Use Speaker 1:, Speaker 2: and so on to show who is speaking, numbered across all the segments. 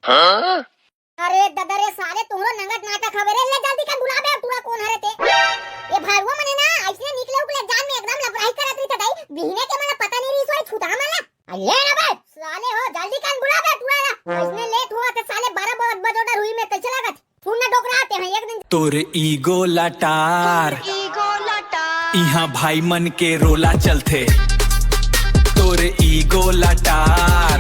Speaker 1: अरे दादा रे साले तुमरो नंगट नाटक हवे रे, ले जल्दी कर बुला बे पूरा कौन हरे ते। ये भागवा मने ना ऐसे निकले उकले जान में एकदम लपराई करत रही तदाई बिहने के मला पता नहीं रही सोई छुटा मला। अल्ले ना बे साले हो जल्दी कर बुला बे पूरा, इसने लेट हुआ तो साले 12 बजोड़ा रुई में कैसे लागत सुनने डोकरा आते हैं एक दिन।
Speaker 2: तोरे ईगो लटार इहाँ भाई मन के रोला चलते, तोरे ईगो लटार।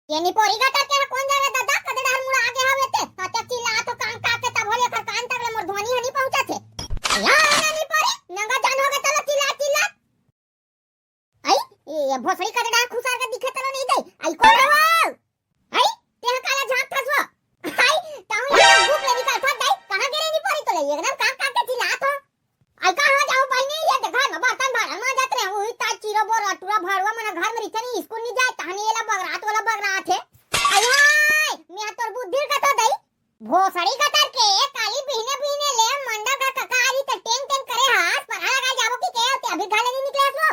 Speaker 1: येनी पोरी गाता के कौन जा रे दादा कदे डाल मुड़ा आगे हवे ते तब चिल्ला तो कान काके तब होले कर कान तक मोर ध्वनि हनी पहुंचा थे। या येनी पोरी नंगा जान होगे चलो चिल्ला चिल्ला आई ये भोसड़ी कदे डाल खुसार के दिखे चलो नहीं दे आई कौन है वो आई तेहा काला झाप फसवा आई ताऊ ये भूख लगी का था दई कहां गिरे नी पोरी तो ले एकदम कान काके चिल्ला तो आई कहां जाओ भाई नहीं ये घर में बर्तन भाड़ा में जात रहे हुई ता चिरो बोर अटुरा भाड़वा मना घर में रिचनी स्कूल नहीं जाए तहनी एला बगरात वाला बगरात है। आय मैं तोर बुद्धि का तो दई भोसड़ी कतर के काली बिहने बिहने ले मंडल का ककारी त टेंग टेंग करे हाथ पर लगा जाबो की के होते अभी गाले नहीं निकले सो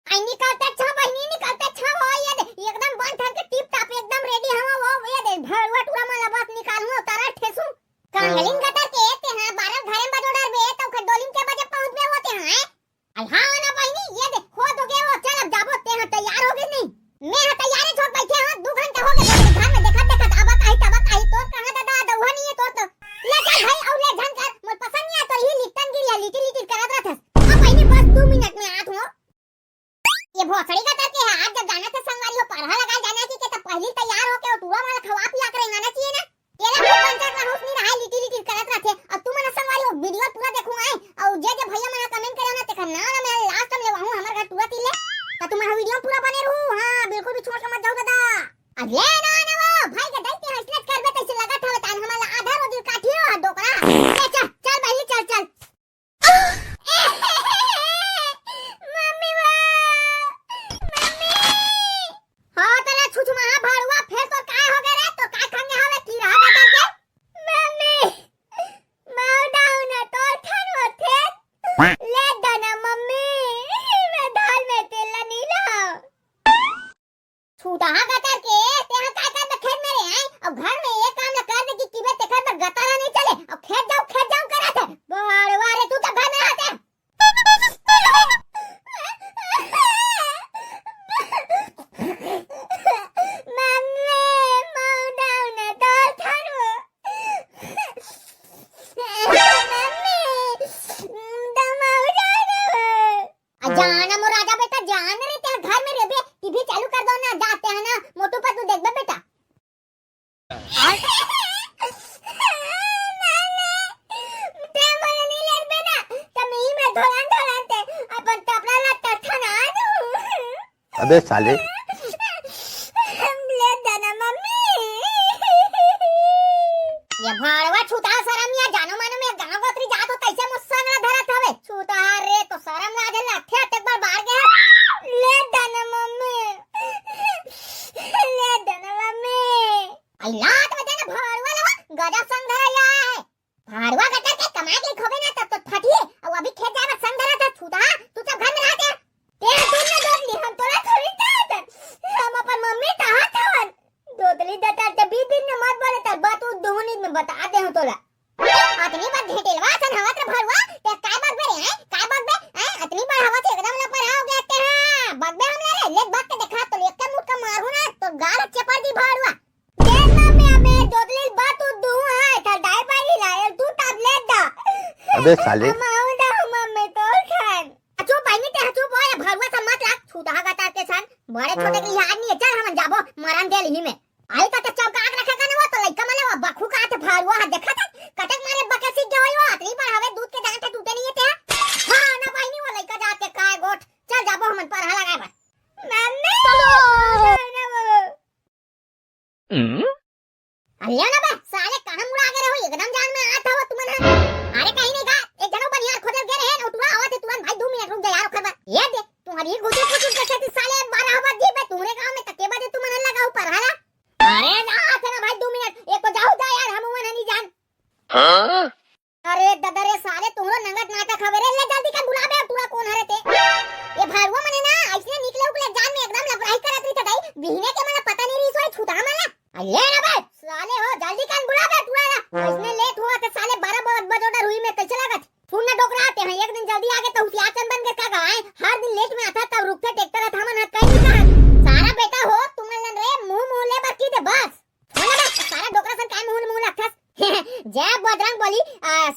Speaker 1: आई निकलते छ बहिनी निकलते छ हो ये दे एकदम बंद कर के टिप टाप एकदम रेडी हवा वो ये दे भड़वा टूरा माला बस निकाल हूं तारा ठेसू कांगलिंग कतर के ते हां 12 घरे बजोड़र बे तो खडोलिंग के बजे पहुंच में होते हैं। आई हां ना बहिनी ये दे हो तो गए वो चल अब जाबो ते हां तैयार हो गए नहीं मैं हां तैयारी छोड़ बैठे हां 2 घंटा हो गए घर में देखा देखा अब आई तब आई तो कहां दादा दवा नहीं है तो ले चल भाई और ले झन कर मोर पसंद नहीं आता ये लिट्टन गिरिया लिटिल लिटिल करत रहत अब बहिनी बस 2 मिनट में आत हो। ये भोसड़ी का करके है आज जब जाना था संगवारी हो परहा लगा जाना की के तो पहले तैयार होके टूरा वाला खवा पिया करे ना चाहिए ना तेरा को पंचायत में हुस नहीं रहा लिटिल लिटिल करत रहते अब तू मने संगवारी हो वीडियो पूरा देखूंगा और जे भैया मने कमेंट करे ना ते ना मैं लास्ट में लेवा हूं हमर घर टूरा तिले तो तुम्हारा वीडियो पूरा बने रहू। हां बिल्कुल भी छोड़ के मत जाओ दादा अरे ना ना वो भाई के दैते हसलत करबे तैसे लगत हवे तान हमारा आधा रो दिल काटियो डोकरा ले चल चल भाई चल चल मम्मी वाह मम्मी हां तला छुछुमा भाड़वा फिर तो काय हो गए रे तो काय खाने हवे की रहा करके मम्मी माउ डाउन तो ठान होथे ले दना मम्मी मैं दाल में तेल नहीं लाओ छूटा गटर के तेहा काय कर खेत में रे हैं अब घर में ये काम न कर दे कि किबे ते घर पर गतारा नहीं चले अब खेत जाओ करा थे बड़वा रे तू तो घर में रहते मम्मी माउ डाउन तो ठानो मम्मी दमाउ जाना मो राजा बेटा जान रे ते घर में रे बे टीवी चालू कर दो ना जाते हैं ना मोटू पर तू देख बे बेटा
Speaker 3: अबे साले
Speaker 1: ले देना मम्मी ये भाड़वा छूटा शरम या जानो मानो में गांव गोत्री जात हो तैसे मुस्संगला धरत हवे छूटा रे तो शरम ना आजे लाठे एक बार बाहर गए ले देना मम्मी ले देना मम्मी अल्लाह तो देना भाड़वा लवा गजब संग धरया है भाड़वा गटर के कमाई के खोबे ना तब तो फटी और अभी खेत जाए संग धरा था छूटा तू सब घर में रहते तेरे तुमने दोस्त ली हम तोरा थोड़ी चाहत हम अपन मम्मी कहां थवन दोदली दता ते 20 दिन में मत बोले तर बात उ 2 मिनट में बता दे हूं तोला अतनी बात घेटेलवा सन हवा त भरवा ते काय बात बे रे काय बात बे अतनी बार हवा से एकदम लपर हो गया ते हां बात बे हमने रे ले बात के देखा तो एक मुट का मारू ना तो गाल चपड़ दी भरवा दे मम्मी हमें दोदली बात उ दू है त डाई पाई लाए तू टैबलेट दा
Speaker 3: अबे साले
Speaker 1: माऊ दा मम्मी तो खान अचो पानी ते हचो बोया भरवा सा मत लाग छूटा गता के सन बड़े छोटे के याद नहीं है चल हम जाबो मरन देल ही में आई ता चौका आग रखा कने वो तो लइका मले वो बखू का ते भाड़वा हाथ देखा था कटक मारे बके से जोई वो अतनी पर हवे दूध के दांत टूटे नहीं है हां ना भाई नहीं वो लइका जाके काय गोठ चल जाबो हम पर हा लगाए बस मम्मी चलो ना वो अल्लाह ना बे साले कहां मुड़ा आगे रहो एकदम जान में आता हो तुमने अरे कहीं नहीं का एक जनो बनियार खोदल गे रहे उठवा आवत तुरंत भाई 2 मिनट रुक जा यार खबर ये दे तुम्हारी गुजू गुजू कैसे साले 12 बजे बे तुम्हारे गांव में तके बजे तुमने लगा ऊपर हाला अरे ना आखिर भाई 2 मिनट एक तो जाओ जा यार हम अरे दादा रे साले तुमरो नंगत नाटक हवे रे ले जल्दी कर बुला बे पूरा कौन हरे ते ये भाईवा मने ना ऐसे निकले उकले एग्जाम में एकदम लपराई करत रही तदाई बिहने के मला पता नहीं रही सोई छूटा मला अरे ना बे साले हो जल्दी कर बुला बे पूरा इसने लेट हुआ तो साले 12 बजोटा रुई में कैसे लागत फोन ना डोकरा आते हैं एक दिन जल्दी आगे तो हुसियाचन बन के का गाए हर दिन लेट में आता तब रुकते ट्रैक्टर था मन हाथ कहीं नहीं कहा सारा बेटा हो तुमन रे मुंह ले बाकी दे बस होना बस सारा डोकरा सन काय मुंह लगथस जय बजरंग बली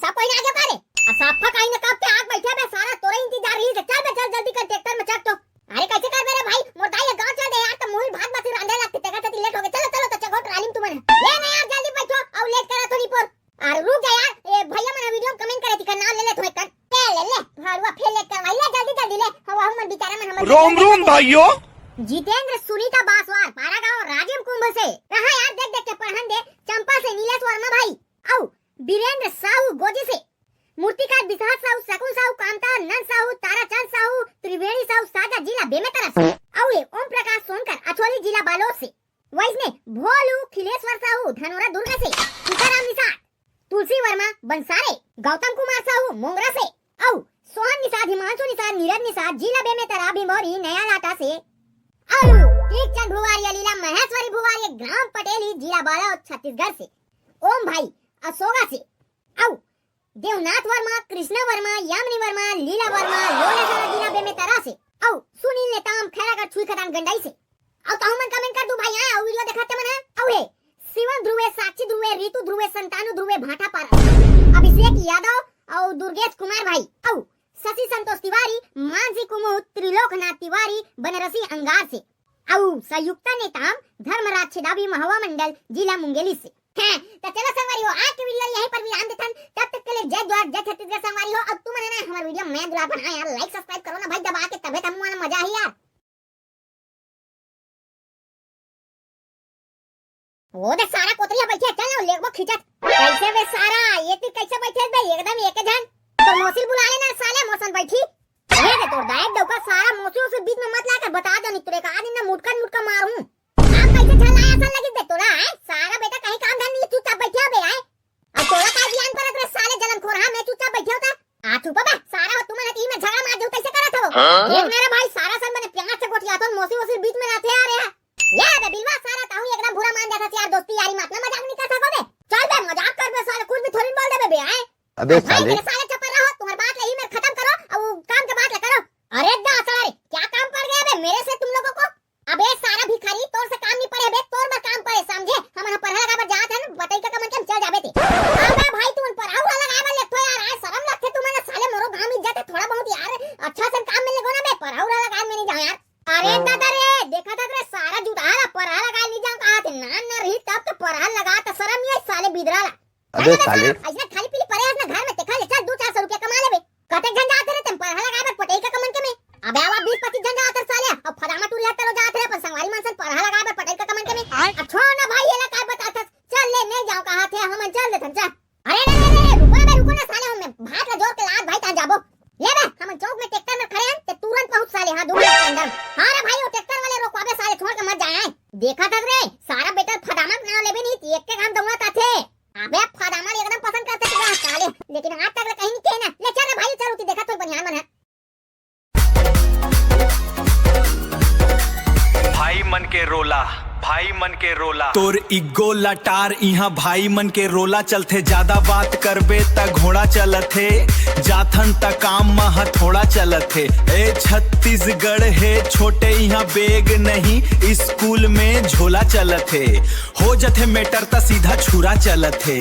Speaker 1: सब कोई आगे पारे साफा काई न कब पे आग बैठा बे सारा तोरे इंतजार ही चल बे चल जल्दी कर ट्रैक्टर में चक तो अरे कैसे कर मेरे भाई मोटाई गांव चल दे यार तो मुही भात बाती रांधे लगते तेगा तो लेट हो गए चलो चलो तो चको ट्राली में तुमने ले ना यार जल्दी बैठो अब लेट करा थोड़ी पर अरे रुक जा यार ए भैया मैंने वीडियो में कमेंट करे थी का नाम ले ले थोड़े कर ले हरवा फेल लेट करवाई ले जल्दी ले हवा हम बेचारा में हम
Speaker 3: रोम रोम भाइयों।
Speaker 1: जितेंद्र सुनीता बासवार पारा गांव राजीव कुंभ से कहा यार देख के पढ़न दे चंपा से नीलेश वर्मा भाई औ बीरेंद्र साहू गोजी से मूर्तिकार विशाख साहू शकुन साहू कामता नंद साहू ताराचंद साहू त्रिवेणी साहू साजा जिला बेमेतरा से और ओम प्रकाश सोनकर अछोली जिला बालोद से वैसने भोलू खिलेश्वर साहू धनोरा दुर्ग से सीताराम निषाद तुलसी वर्मा बंसारे गौतम कुमार साहू मोंगरा से और सोहन निषाद हिमांशु निषाद नीरज निषाद जिला बेमेतरा भिमोरी नया लाटा से और टीकचंद भुवारिया लीला महेश्वरी भुवारिया ग्राम पटेली जिला बालोद छत्तीसगढ़ से ओम भाई अशोका से औ देवनाथ वर्मा कृष्णा वर्मा यामिनी वर्मा लीला वर्मा लोनासरा जिला बेमेतरा से औ सुनील नेताम खैरागढ़ छुई खदान गंडाई से औ तो मन कमेंट कर दू भाई आए वीडियो दिखाते मन औ हे शिवन ध्रुवे साक्षी ध्रुवे ऋतु ध्रुवे संतानु ध्रुवे भाटा पारा अभिषेक यादव और दुर्गेश कुमार भाई औ शशि संतोष तिवारी मानसी कुमुद त्रिलोकनाथ तिवारी बनरसी अंगार से औ संयुक्ता नेताम धर्मराज छिदावी महवा मंडल जिला मुंगेली से तो चलो संगवारी हो आज की वीडियो यहीं पर विराम देथन तब तक के लिए जय द्वार जय छत्तीसगढ़ संगवारी हो अब तुम ना हमारा वीडियो मैं दुला बना यार लाइक सब्सक्राइब करो ना भाई दबा के तबे तब मजा ही यार वो दे सारा कोतरिया बैठे चल ना लेगो खिंचत कैसे बे सारा ये तू कैसे बैठे बे एकदम एक जन तो मौसिल बुला लेना साले मौसन बैठी अरे दे तोड़ दाएं दौका सारा मौसियों से बीच में मत लाकर बता दो नहीं तेरे का आज ना मुटका मारूं आप कैसे चलाया ऐसा लगी दे तोड़ा है सारा बेटा कहीं काम धंधा नहीं चुपचाप बैठे हो बे है अब तोड़ा का ध्यान पर रे साले जलन खोर हां मैं चुपचाप बैठे होता आ चुप बे सारा हो तुम्हारे टीम में झगड़ा मार दो कैसे करा था वो देख मेरा भाई सारा सब मैंने प्यार से गोटिया तो मौसी वसी बीच में लाते आ रहे हैं ये बे बिलवा सारा ताऊ एकदम बुरा मान जाता यार दोस्ती यारी मत ना मजाक नहीं कर सको बे चल बे मजाक कर बे साले कुछ भी थोड़ी बोल दे बे है
Speaker 3: अबे साले
Speaker 1: साले चुप रहो तुम्हारी बात यही में खत्म करो और काम के बात करो अरे दा साले क्या काम पड़ गया बे मेरे से तुम लोगों को अबे सारा भिखारी तोर से काम नहीं पड़े बे तोर पर काम पड़े समझे हम ना पढ़ा लगा जात है ना बताई का कमन के चल जाबे थे अबे भाई तू पढ़ाऊ वाला लगा ले तो यार है शर्म लगते तू मैंने साले मोरो गांव इज्जत है थोड़ा बहुत यार अच्छा से काम मिल लगो ना बे पढ़ाऊ वाला काम में नहीं जाओ यार अरे दादा रे देखा था रे सारा जुटाला पढ़ा लगा नहीं जाओ कहा थे ना रही तब तो पढ़ा लगा तो शर्म ये साले बिदराला
Speaker 3: अबे साले
Speaker 1: ऐसा खाली पीली पड़े ना घर में ते खा ले चल 200-400 रुपया कमा ले बे कते घंटा आते रे तुम पढ़ा लगा बे पटाई का कमन के में अबे आवा 20-25 घंटा आते साले अब फरामा टूर जाते रो जाते रे पर संगवारी मानसन पढ़ा लगा बे पटाई का कमन के में अब छोड़ ना भाई ये ला का बताता चल ले नहीं जाओ कहा थे हम चल देथन चल अरे नहीं रुको ना साले हम भात ला जोर के लात भाई ता जाबो ले बे हम चौक में ट्रैक्टर में खड़े हैं ते तुरंत पहुंच साले हां 2 मिनट के अंदर हां रे भाई वो ट्रैक्टर वाले रोकवाबे साले छोड़ के मत जाए देखा था रे सारा बेटा फदामा ना लेबे नहीं एक के काम दूंगा ता थे अबे फदामा एकदम पसंद करते थे साले लेकिन आज तक कहीं नहीं थे ना ले चल भाई चल उठी देखा तो बढ़िया मन है
Speaker 2: भाई मन के रोला तोर इगो लटार इहा भाई मन के रोला चलथे ज्यादा बात करबे त घोड़ा चलथे जाथन त काम मह थोड़ा चलथे ए छत्तीसगढ़ है छोटे इहा बेग नहीं स्कूल में झोला चलथे हो जथे मेटर त सीधा छुरा चलथे